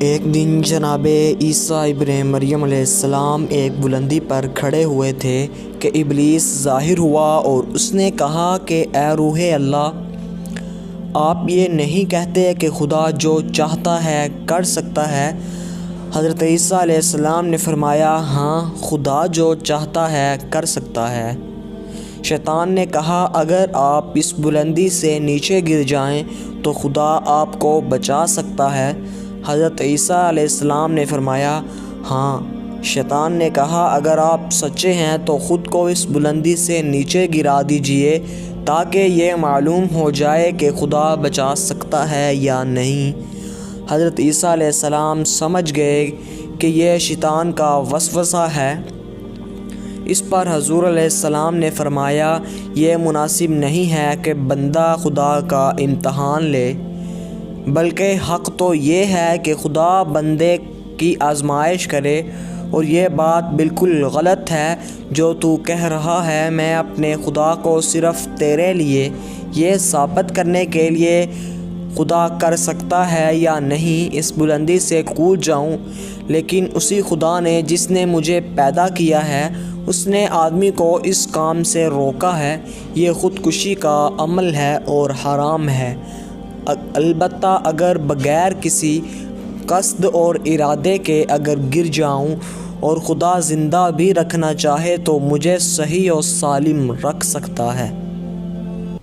ایک دن جناب عیسیٰ ابن مریم علیہ السلام ایک بلندی پر کھڑے ہوئے تھے کہ ابلیس ظاہر ہوا اور اس نے کہا کہ اے روح اللہ، آپ یہ نہیں کہتے کہ خدا جو چاہتا ہے کر سکتا ہے؟ حضرت عیسیٰ علیہ السلام نے فرمایا، ہاں، خدا جو چاہتا ہے کر سکتا ہے۔ شیطان نے کہا، اگر آپ اس بلندی سے نیچے گر جائیں تو خدا آپ کو بچا سکتا ہے؟ حضرت عیسیٰ علیہ السلام نے فرمایا، ہاں۔ شیطان نے کہا، اگر آپ سچے ہیں تو خود کو اس بلندی سے نیچے گرا دیجئے تاکہ یہ معلوم ہو جائے کہ خدا بچا سکتا ہے یا نہیں۔ حضرت عیسیٰ علیہ السلام سمجھ گئے کہ یہ شیطان کا وسوسہ ہے۔ اس پر حضور علیہ السلام نے فرمایا، یہ مناسب نہیں ہے کہ بندہ خدا کا امتحان لے، بلکہ حق تو یہ ہے کہ خدا بندے کی آزمائش کرے، اور یہ بات بالکل غلط ہے جو تو کہہ رہا ہے۔ میں اپنے خدا کو صرف تیرے لیے یہ ثابت کرنے کے لیے خدا کر سکتا ہے یا نہیں اس بلندی سے کود جاؤں، لیکن اسی خدا نے جس نے مجھے پیدا کیا ہے، اس نے آدمی کو اس کام سے روکا ہے۔ یہ خودکشی کا عمل ہے اور حرام ہے، البتہ اگر بغیر کسی قصد اور ارادے کے اگر گر جاؤں اور خدا زندہ بھی رکھنا چاہے تو مجھے صحیح و سالم رکھ سکتا ہے۔